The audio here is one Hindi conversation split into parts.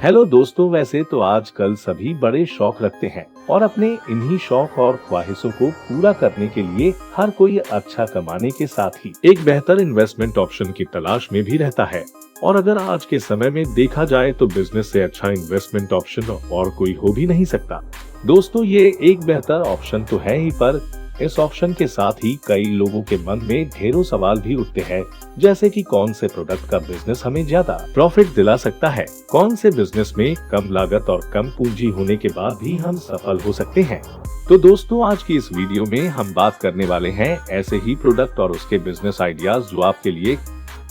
हेलो दोस्तों, वैसे तो आजकल सभी बड़े शौक रखते हैं और अपने इन्हीं शौक और ख्वाहिशों को पूरा करने के लिए हर कोई अच्छा कमाने के साथ ही एक बेहतर इन्वेस्टमेंट ऑप्शन की तलाश में भी रहता है। और अगर आज के समय में देखा जाए तो बिजनेस से अच्छा इन्वेस्टमेंट ऑप्शन और कोई हो भी नहीं सकता। दोस्तों, ये एक बेहतर ऑप्शन तो है ही, पर इस ऑप्शन के साथ ही कई लोगों के मन में ढेरों सवाल भी उठते हैं, जैसे कि कौन से प्रोडक्ट का बिजनेस हमें ज्यादा प्रॉफिट दिला सकता है, कौन से बिजनेस में कम लागत और कम पूंजी होने के बाद भी हम सफल हो सकते हैं। तो दोस्तों, आज की इस वीडियो में हम बात करने वाले हैं ऐसे ही प्रोडक्ट और उसके बिजनेस आइडियाज जो आपके लिए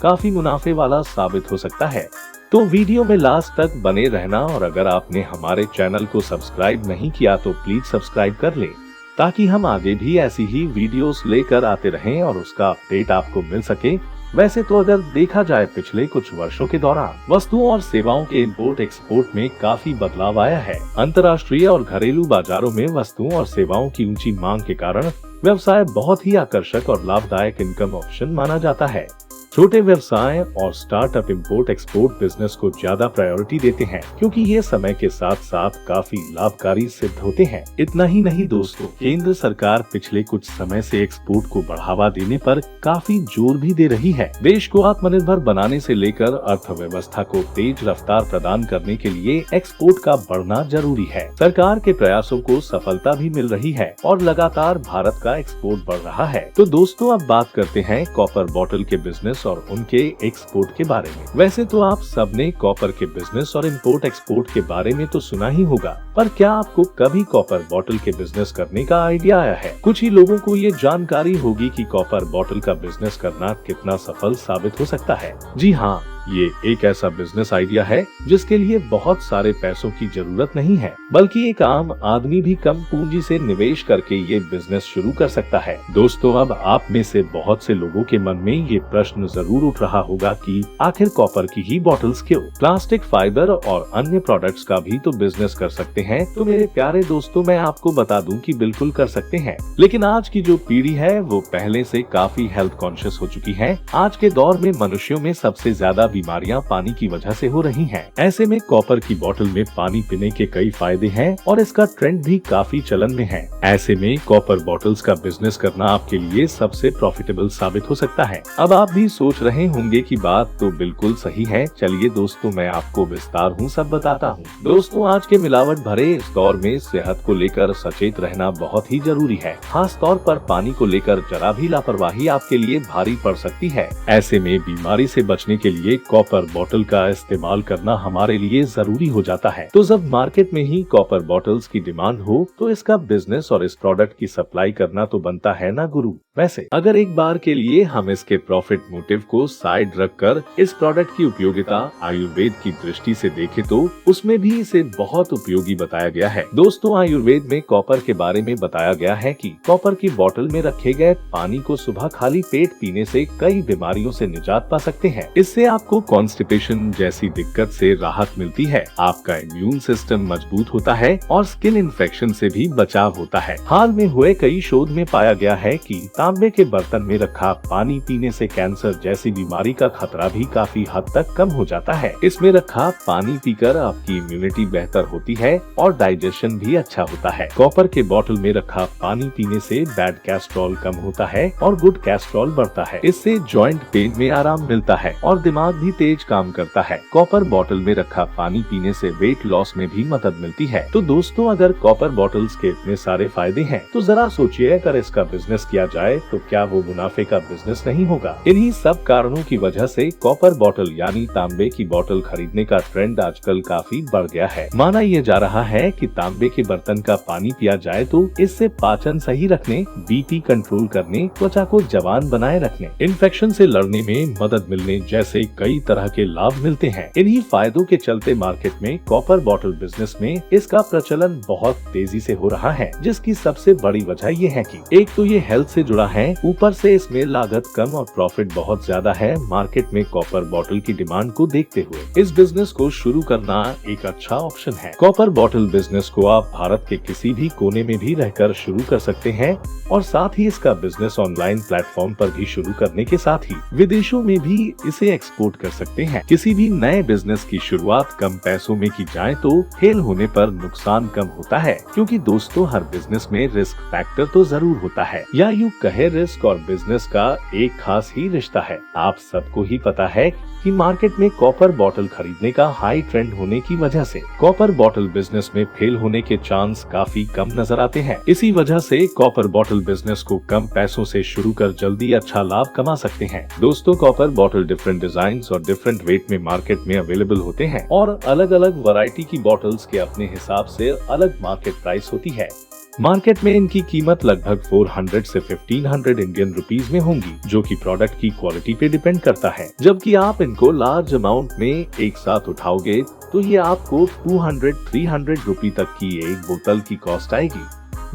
काफी मुनाफे वाला साबित हो सकता है। तो वीडियो में लास्ट तक बने रहना, और अगर आपने हमारे चैनल को सब्सक्राइब नहीं किया तो प्लीज सब्सक्राइब कर लें, ताकि हम आगे भी ऐसी ही वीडियोस लेकर आते रहें और उसका अपडेट आपको मिल सके। वैसे तो अगर देखा जाए पिछले कुछ वर्षों के दौरान वस्तुओं और सेवाओं के इम्पोर्ट एक्सपोर्ट में काफी बदलाव आया है। अंतर्राष्ट्रीय और घरेलू बाजारों में वस्तुओं और सेवाओं की ऊंची मांग के कारण व्यवसाय बहुत ही आकर्षक और लाभदायक इनकम ऑप्शन माना जाता है। छोटे व्यवसाय और स्टार्टअप इम्पोर्ट एक्सपोर्ट बिजनेस को ज्यादा प्रायोरिटी देते हैं, क्योंकि ये समय के साथ साथ काफी लाभकारी सिद्ध होते हैं। इतना ही नहीं दोस्तों, केंद्र सरकार पिछले कुछ समय से एक्सपोर्ट को बढ़ावा देने पर काफी जोर भी दे रही है। देश को आत्मनिर्भर बनाने से लेकर अर्थव्यवस्था को तेज रफ्तार प्रदान करने के लिए एक्सपोर्ट का बढ़ना जरूरी है। सरकार के प्रयासों को सफलता भी मिल रही है और लगातार भारत का एक्सपोर्ट बढ़ रहा है। तो दोस्तों, अब बात करते हैं कॉपर बॉटल के बिजनेस और उनके एक्सपोर्ट के बारे में। वैसे तो आप सबने कॉपर के बिजनेस और इंपोर्ट एक्सपोर्ट के बारे में तो सुना ही होगा, पर क्या आपको कभी कॉपर बॉटल के बिजनेस करने का आइडिया आया है? कुछ ही लोगों को ये जानकारी होगी कि कॉपर बॉटल का बिजनेस करना कितना सफल साबित हो सकता है। जी हाँ, ये एक ऐसा बिजनेस आइडिया है जिसके लिए बहुत सारे पैसों की जरूरत नहीं है, बल्कि एक आम आदमी भी कम पूंजी से निवेश करके ये बिजनेस शुरू कर सकता है। दोस्तों, अब आप में से बहुत से लोगों के मन में ये प्रश्न जरूर उठ रहा होगा कि आखिर कॉपर की ही बॉटल्स क्यों? प्लास्टिक, फाइबर और अन्य प्रोडक्ट्स का भी तो बिजनेस कर सकते हैं। तो मेरे प्यारे दोस्तों, मैं आपको बता दूं कि बिल्कुल कर सकते हैं, लेकिन आज की जो पीढ़ी है वो पहले से काफी हेल्थ कॉन्शियस हो चुकी है। आज के दौर में मनुष्यों में सबसे ज्यादा बीमारियां पानी की वजह से हो रही हैं। ऐसे में कॉपर की बोतल में पानी पीने के कई फायदे हैं और इसका ट्रेंड भी काफी चलन में है। ऐसे में कॉपर बॉटल्स का बिजनेस करना आपके लिए सबसे प्रॉफिटेबल साबित हो सकता है। अब आप भी सोच रहे होंगे कि बात तो बिल्कुल सही है। चलिए दोस्तों, मैं आपको विस्तार हूँ सब बताता हूँ। दोस्तों, आज के मिलावट भरे इस दौर में सेहत को लेकर सचेत रहना बहुत ही जरूरी है। खास तौर पर पानी को लेकर जरा भी लापरवाही आपके लिए भारी पड़ सकती है। ऐसे में बीमारी से बचने के लिए कॉपर बॉटल का इस्तेमाल करना हमारे लिए जरूरी हो जाता है। तो जब मार्केट में ही कॉपर बॉटल्स की डिमांड हो तो इसका बिजनेस और इस प्रोडक्ट की सप्लाई करना तो बनता है ना गुरु। वैसे अगर एक बार के लिए हम इसके प्रॉफिट मोटिव को साइड रखकर इस प्रोडक्ट की उपयोगिता आयुर्वेद की दृष्टि से देखें तो उसमें भी इसे बहुत उपयोगी बताया गया है। दोस्तों, आयुर्वेद में कॉपर के बारे में बताया गया है कि कॉपर की बोतल में रखे गए पानी को सुबह खाली पेट पीने से कई बीमारियों से निजात पा सकते हैं। इससे आपको कॉन्स्टिपेशन जैसी दिक्कत से राहत मिलती है, आपका इम्यून सिस्टम मजबूत होता है और स्किन इन्फेक्शन से भी बचाव होता है। हाल में हुए कई शोध में पाया गया है कि तांबे के बर्तन में रखा पानी पीने से कैंसर जैसी बीमारी का खतरा भी काफी हद तक कम हो जाता है। इसमें रखा पानी पीकर आपकी इम्यूनिटी बेहतर होती है और डाइजेशन भी अच्छा होता है। कॉपर के बोतल में रखा पानी पीने से बैड कैस्ट्रॉल कम होता है और गुड कैस्ट्रॉल बढ़ता है। इससे जॉइंट पेन में आराम मिलता है और दिमाग भी तेज काम करता है। कॉपर बॉटल में रखा पानी पीने से वेट लॉस में भी मदद मिलती है। तो दोस्तों, अगर कॉपर बॉटल्स के इतने सारे फायदे हैं तो जरा सोचिए, अगर इसका बिजनेस किया जाए तो क्या वो मुनाफे का बिजनेस नहीं होगा? इन्हीं सब कारणों की वजह से कॉपर बॉटल यानी तांबे की बोतल खरीदने का ट्रेंड आजकल काफी बढ़ गया है। माना यह जा रहा है कि तांबे के बर्तन का पानी पिया जाए तो इससे पाचन सही रखने, बीपी कंट्रोल करने, त्वचा को जवान बनाए रखने, इन्फेक्शन से लड़ने में मदद मिलने जैसे कई तरह के लाभ मिलते हैं। इन्हीं फायदों के चलते मार्केट में कॉपर बॉटल बिजनेस में इसका प्रचलन बहुत तेजी से हो रहा है, जिसकी सबसे बड़ी वजह ये है कि एक तो ये हेल्थ से जुड़ा है, ऊपर से इसमें लागत कम और प्रॉफिट बहुत ज्यादा है। मार्केट में कॉपर बॉटल की डिमांड को देखते हुए इस बिजनेस को शुरू करना एक अच्छा ऑप्शन है। कॉपर बॉटल बिजनेस को आप भारत के किसी भी कोने में भी रहकर शुरू कर सकते हैं और साथ ही इसका बिजनेस ऑनलाइन प्लेटफॉर्म पर भी शुरू करने के साथ ही विदेशों में भी इसे एक्सपोर्ट कर सकते हैं। किसी भी नए बिजनेस की शुरुआत कम पैसों में की जाए तो फेल होने पर नुकसान कम होता है, क्योंकि दोस्तों हर बिजनेस में रिस्क फैक्टर तो जरूर होता है, या यूँ कहे रिस्क और बिजनेस का एक खास ही रिश्ता है। आप सबको ही पता है कि मार्केट में कॉपर बॉटल खरीदने का हाई ट्रेंड होने की वजह से कॉपर बॉटल बिजनेस में फेल होने के चांस काफी कम नजर आते हैं। इसी वजह से कॉपर बॉटल बिजनेस को कम पैसों से शुरू कर जल्दी अच्छा लाभ कमा सकते हैं। दोस्तों कॉपर बॉटल डिफरेंट डिजाइन और डिफरेंट वेट में मार्केट में अवेलेबल होते हैं और अलग अलग वैरायटी की बॉटल्स के अपने हिसाब से अलग मार्केट प्राइस होती है। मार्केट में इनकी कीमत लगभग 400 से 1500 इंडियन रुपीस में होंगी, जो कि प्रोडक्ट की क्वालिटी पे डिपेंड करता है। जबकि आप इनको लार्ज अमाउंट में एक साथ उठाओगे तो ये आपको 200-300 रुपए तक की एक बोतल की कॉस्ट आएगी,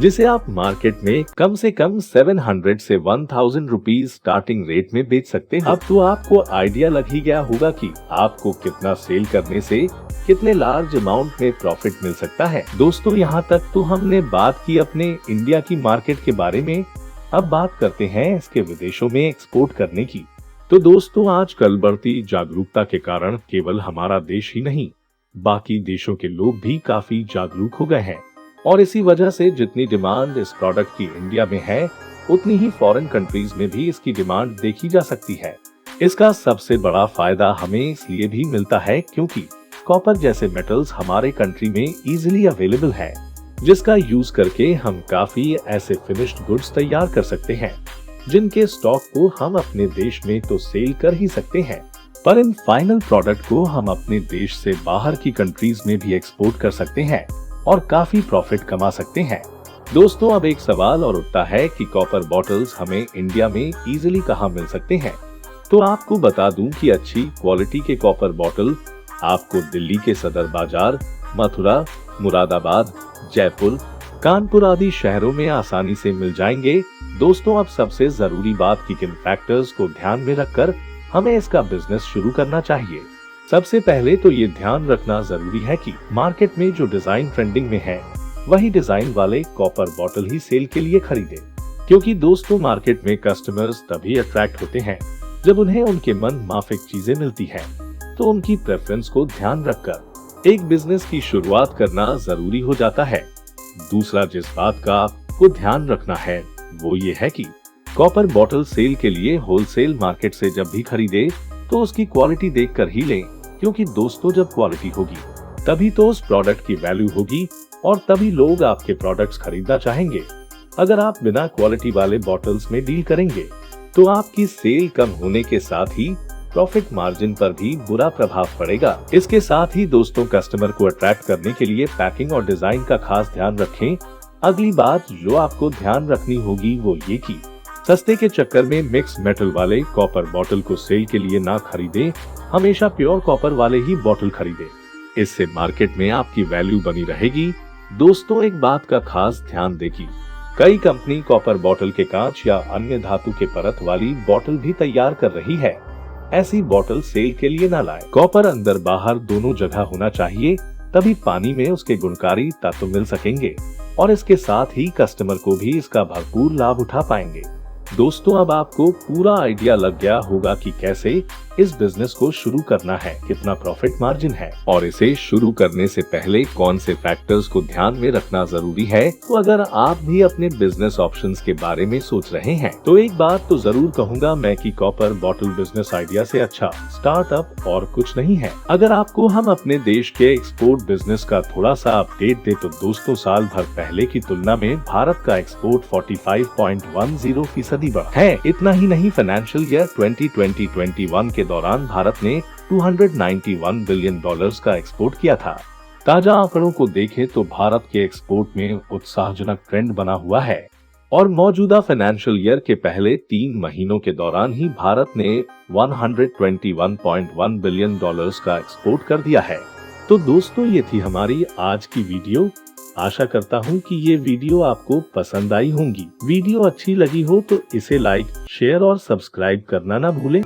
जिसे आप मार्केट में कम से कम 700 से 1000 रुपीज स्टार्टिंग रेट में बेच सकते हैं। अब तो आपको आइडिया लग ही गया होगा कि आपको कितना सेल करने से कितने लार्ज अमाउंट में प्रॉफिट मिल सकता है। दोस्तों यहाँ तक तो हमने बात की अपने इंडिया की मार्केट के बारे में, अब बात करते हैं इसके विदेशों में एक्सपोर्ट करने की। तो दोस्तों आजकल बढ़ती जागरूकता के कारण केवल हमारा देश ही नहीं, बाकी देशों के लोग भी काफी जागरूक हो गए हैं और इसी वजह से जितनी डिमांड इस प्रोडक्ट की इंडिया में है, उतनी ही फॉरेन कंट्रीज में भी इसकी डिमांड देखी जा सकती है। इसका सबसे बड़ा फायदा हमें इसलिए भी मिलता है क्योंकि कॉपर जैसे मेटल्स हमारे कंट्री में इजीली अवेलेबल है, जिसका यूज करके हम काफी ऐसे फिनिश्ड गुड्स तैयार कर सकते हैं जिनके स्टॉक को हम अपने देश में तो सेल कर ही सकते हैं, पर इन फाइनल प्रोडक्ट को हम अपने देश से बाहर की कंट्रीज में भी एक्सपोर्ट कर सकते हैं और काफी प्रॉफिट कमा सकते हैं। दोस्तों अब एक सवाल और उठता है कि कॉपर बॉटल्स हमें इंडिया में इजीली कहाँ मिल सकते हैं। तो आपको बता दूं कि अच्छी क्वालिटी के कॉपर बॉटल आपको दिल्ली के सदर बाजार, मथुरा, मुरादाबाद, जयपुर, कानपुर आदि शहरों में आसानी से मिल जाएंगे। दोस्तों अब सबसे जरूरी बात कि किन फैक्टर्स को ध्यान में रखकर हमें इसका बिजनेस शुरू करना चाहिए। सबसे पहले तो ये ध्यान रखना जरूरी है कि मार्केट में जो डिजाइन ट्रेंडिंग में है वही डिजाइन वाले कॉपर बॉटल ही सेल के लिए खरीदे, क्योंकि दोस्तों मार्केट में कस्टमर्स तभी अट्रैक्ट होते हैं जब उन्हें उनके मन माफिक चीजें मिलती हैं। तो उनकी प्रेफरेंस को ध्यान रखकर एक बिजनेस की शुरुआत करना जरूरी हो जाता है। दूसरा जिस बात का आपको ध्यान रखना है वो ये है कि कॉपर बॉटल सेल के लिए होलसेल मार्केट से जब भी खरीदे तो उसकी क्वालिटी देखकर ही लें, क्योंकि दोस्तों जब क्वालिटी होगी तभी तो उस प्रोडक्ट की वैल्यू होगी और तभी लोग आपके प्रोडक्ट्स खरीदना चाहेंगे। अगर आप बिना क्वालिटी वाले बॉटल्स में डील करेंगे तो आपकी सेल कम होने के साथ ही प्रॉफिट मार्जिन पर भी बुरा प्रभाव पड़ेगा। इसके साथ ही दोस्तों कस्टमर को अट्रैक्ट करने के लिए पैकिंग और डिजाइन का खास ध्यान रखें। अगली बात जो आपको ध्यान रखनी होगी वो ये कि सस्ते के चक्कर में मिक्स मेटल वाले कॉपर बॉटल को सेल के लिए ना खरीदें, हमेशा प्योर कॉपर वाले ही बॉटल खरीदें। इससे मार्केट में आपकी वैल्यू बनी रहेगी। दोस्तों एक बात का खास ध्यान दें कि कई कंपनी कॉपर बॉटल के कांच या अन्य धातु के परत वाली बॉटल भी तैयार कर रही है। ऐसी बॉटल सेल के लिए ना लाएं। कॉपर अंदर बाहर दोनों जगह होना चाहिए, तभी पानी में उसके गुणकारी तत्व मिल सकेंगे और इसके साथ ही कस्टमर को भी इसका भरपूर लाभ उठा पाएंगे। दोस्तों अब आपको पूरा आइडिया लग गया होगा कि कैसे इस बिजनेस को शुरू करना है, कितना प्रॉफिट मार्जिन है और इसे शुरू करने से पहले कौन से फैक्टर्स को ध्यान में रखना जरूरी है। तो अगर आप भी अपने बिजनेस ऑप्शंस के बारे में सोच रहे हैं तो एक बात तो जरूर कहूंगा मैं कि कॉपर बॉटल बिजनेस आइडिया से अच्छा स्टार्टअप और कुछ नहीं है। अगर आपको हम अपने देश के एक्सपोर्ट बिजनेस का थोड़ा सा अपडेट दे तो दोस्तों साल भर पहले की तुलना में भारत का एक्सपोर्ट 45.10% बढ़ा है। इतना ही नहीं, फाइनेंशियल ईयर 2020-21 के दौरान भारत ने $291 बिलियन का एक्सपोर्ट किया था। ताजा आंकड़ों को देखें तो भारत के एक्सपोर्ट में उत्साहजनक ट्रेंड बना हुआ है और मौजूदा फाइनेंशियल ईयर के पहले 3 महीनों के दौरान ही भारत ने $121.1 बिलियन का एक्सपोर्ट कर दिया है। तो दोस्तों ये थी हमारी आज की वीडियो। आशा करता हूँ कि ये वीडियो आपको पसंद आई होंगी। वीडियो अच्छी लगी हो तो इसे लाइक, शेयर और सब्सक्राइब करना ना भूलें।